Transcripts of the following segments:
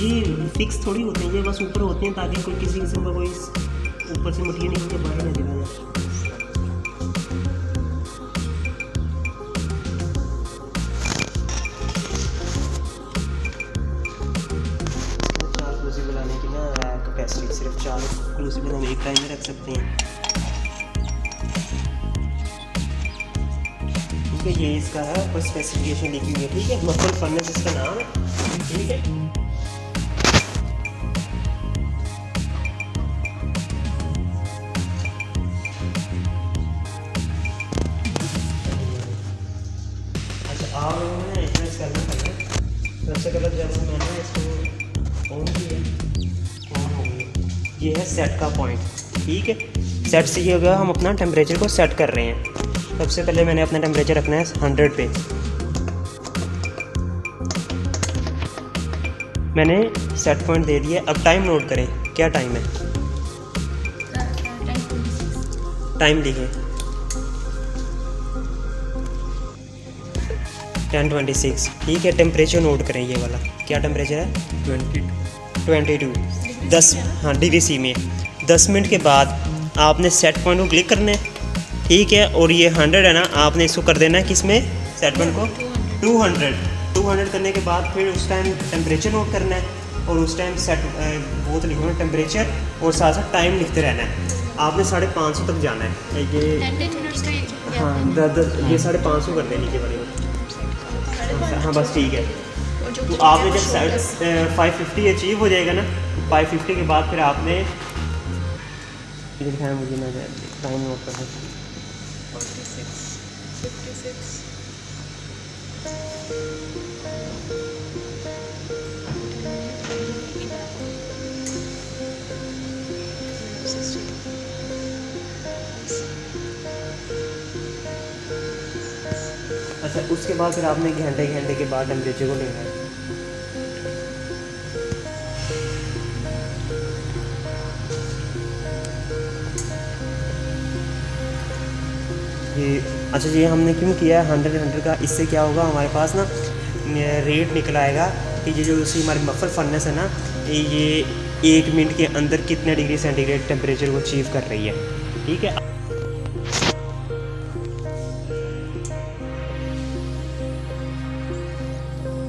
ये फिक्स थोड़ी होते हैं, ये बस ऊपर होते हैं ताकि कोई किसी किस्म का कोई ऊपर से मटीरियल निकल के बाहर ना चला जाए। बनाने की ना कैपेसिटी सिर्फ 4 क्रूसिबल हम एक टाइम में रख सकते हैं। ठीक है, ये इसका है ऊपर स्पेसिफिकेशन लिखी हुई है। ठीक है, मफल फर्नेस इसका नाम है। ठीक है, अच्छा आप लोगों ने इतना करना पड़ेगा। सबसे पहले जब मैंने इसको ऑन किया, ऑन हो गया, ये है सेट का पॉइंट। ठीक है, सेट से ये हो गया, हम अपना टेम्परेचर को सेट कर रहे हैं। सबसे पहले मैंने अपना टेम्परेचर रखना है 100 पे। मैंने सेट पॉइंट दे दिया। अब टाइम नोट करें, क्या टाइम है? टाइम लिखें 10:26। ठीक है, टेम्परेचर नोट करें, ये वाला क्या टेम्परेचर है? 22 10, हाँ डिग्री सी में। 10 मिनट के बाद आपने सेट पॉइंट को क्लिक करना है। ठीक है, और ये 100 है ना, आपने इसको कर देना है किसमें, सेट पॉइंट को 200 करने के बाद फिर उस टाइम टेम्परेचर नोट करना है और उस टाइम सेट बहुत लिखना है टेम्परेचर और साथ साथ टाइम लिखते रहना है। आपने 550 तक जाना है। ये हाँ ये 550 कर दें नीचे वाले को। हाँ बस ठीक है। तो आपने जब 550 अचीव हो जाएगा ना, 550 के बाद फिर आपने दिखाया मुझे ना टाइम नोट करना। 56 अच्छा, उसके बाद फिर आपने घंटे के बाद टेम्परेचर को लेना है। ये अच्छा, ये हमने क्यों किया है 100 का? इससे क्या होगा, हमारे पास ना रेट निकल आएगा कि ये जो उसी हमारी मफल फर्नेस है ना, ये 1 मिनट के अंदर कितने डिग्री सेंटीग्रेड टेम्परेचर को अचीव कर रही है। ठीक है,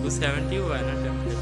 वो 70 हुआ है ना टेम्परेचर।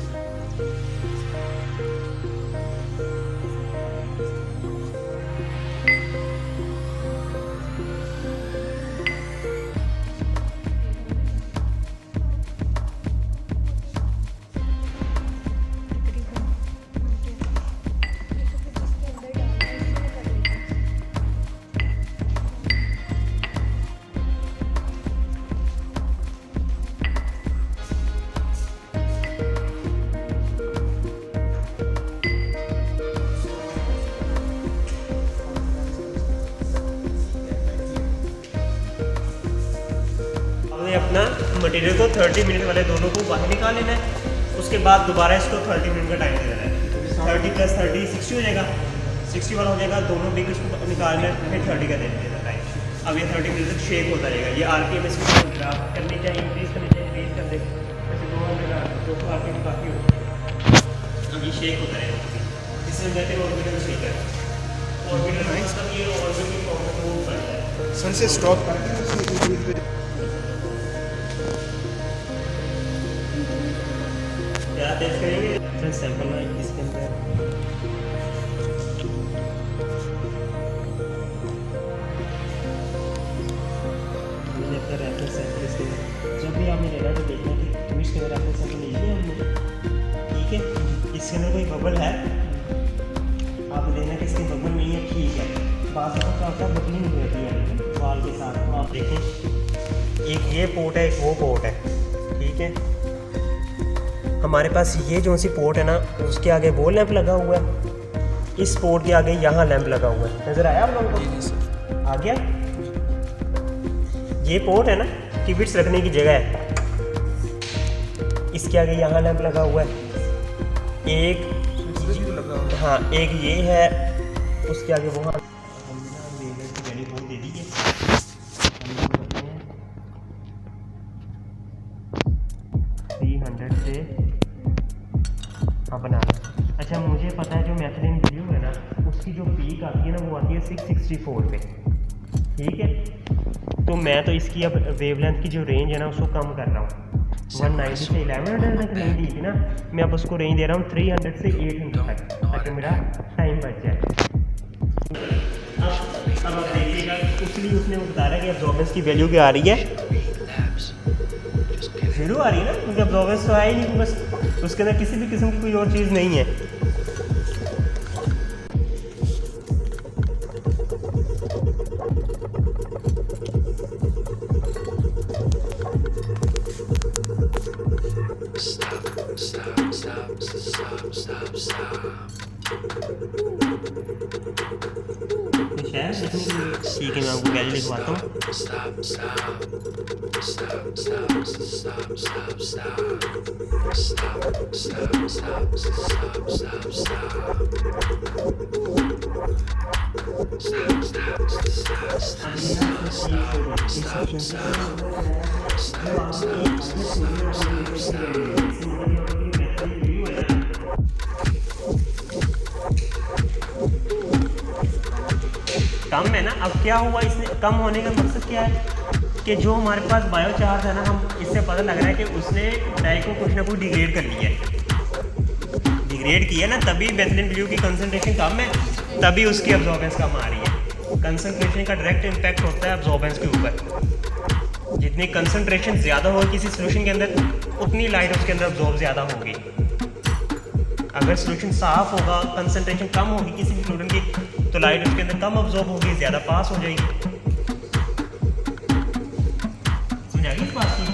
अपना मटेरियल को 30 मिनट वाले दोनों को बाहर निकाल लेना है। उसके बाद दोबारा इसको 30 मिनट का टाइम दे देना है। 30 + 30 60 हो जाएगा, 60 वाला हो जाएगा। दोनों भी कुछ निकालना है, फिर 30 का दे देना टाइम। अब ये 30 मिनट तक शेक होता रहेगा। ये RPM इसमें करनी चाहिए, इंक्रीज करनी चाहिए, इंक्रीज कर दे। वैसे 200 RPM काफ़ी हो। अब ये शेक होता रहेगा। इसमें कहते हैं ऑर्बिटल शेकर। ऑर्बिटल मतलब ये ऑर्बिटल की फॉर्म में मूव करता है। सन से स्टॉप करके क्या टेस्ट करेंगे? सैंपल में इसके अंदर रेफरेंस सैंपल इसके जब भी आपने लेना तो देखना कि इसके अंदर रेफरेंस सैंपल ले लिया हमने। ठीक है, इसके अंदर कोई बबल है, आप देखना कि इसके बबल नहीं है। ठीक है, बात क्या होता है, बबलिंग हो जाती है वाल के साथ। तो आप देखें, एक ये पोर्ट है, एक वो पोर्ट है। ठीक है, हमारे पास ये जो सी पोर्ट है ना, उसके आगे वो लैंप लगा हुआ है। इस पोर्ट के आगे यहाँ लैंप लगा हुआ है। नज़र आया आप लोगों को? आ गया? ये पोर्ट है ना, कि बिट्स रखने की जगह है। इसके आगे यहाँ लैंप लगा हुआ है। एक हाँ, एक ये है, उसके आगे वो। दे दीजिए 300 से हाँ बना लो। अच्छा मुझे पता है जो मैथिलीन ब्लू है ना उसकी जो पीक आती है ना वो आती है 664 पे, ठीक है। तो मैं तो इसकी अब वेवलेंथ की जो रेंज है ना उसको कम कर रहा हूँ। 190 से 1100 तक रेंज दी थी ना, मैं अब उसको रेंज दे रहा हूँ 300 से 800 तक, ताकि मेरा टाइम बच जाए। अब आप देखिएगा इसलिए उसने बता रहा है कि अब्जॉर्बेंस की वैल्यू क्या आ रही है, 0 आ रही है ना, क्योंकि अब्जॉर्बेंस तो आया ही नहीं, बस उसके अंदर किसी भी किस्म की कोई और चीज़ नहीं है। ठीक है, मैं आपको वैल्यू लिखवाता हूँ। कम है ना। अब क्या हुआ, इसने कम होने का मकसद क्या है कि जो हमारे पास बायोचार्ज है ना, हम इससे पता लग रहा है कि उसने डाई को कुछ ना कुछ डिग्रेड कर लिया है, डिग्रेड किया ना, तभी मैथिलीन ब्लू की कंसनट्रेशन कम है, तभी उसकी अब्जॉर्बेंस कम आ रही है। कंसनट्रेशन का डायरेक्ट इम्पैक्ट होता है अब्जॉर्बेंस के ऊपर। जितनी कंसनट्रेशन ज़्यादा होगी किसी सोल्यूशन के अंदर, उतनी लाइट उसके अंदर अब्जॉर्ब ज़्यादा होगी। अगर सोल्यूशन साफ़ होगा, कंसनट्रेशन कम होगी किसी भी फ्लूइड की, तो लाइट उसके अंदर कम अब्जॉर्ब होगी, ज़्यादा पास हो जाएगी। समझ आ गई इस बात की?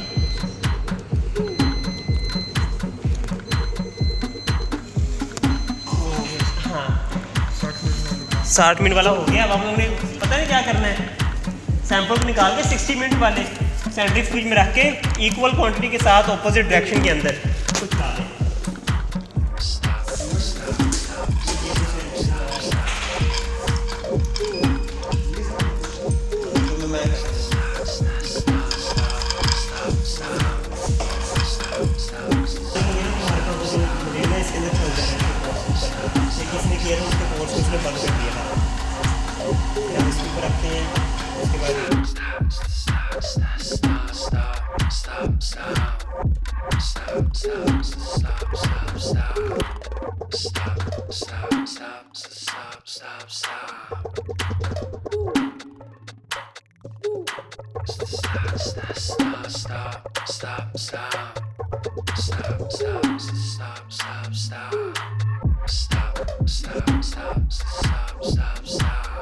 हाँ 60 मिनट वाला हो गया। अब हम लोगों ने पता नहीं क्या करना है, सैंपल को निकाल के 60 मिनट वाले सेंट्रीफ्यूज में रख के इक्वल क्वांटिटी के साथ ऑपोजिट डायरेक्शन के अंदर कुछ डालें। किसने किया था उसके कोर्स को उसने बंद कर दिया था। हम इसके ऊपर रखते हैं, उसके बाद Stop.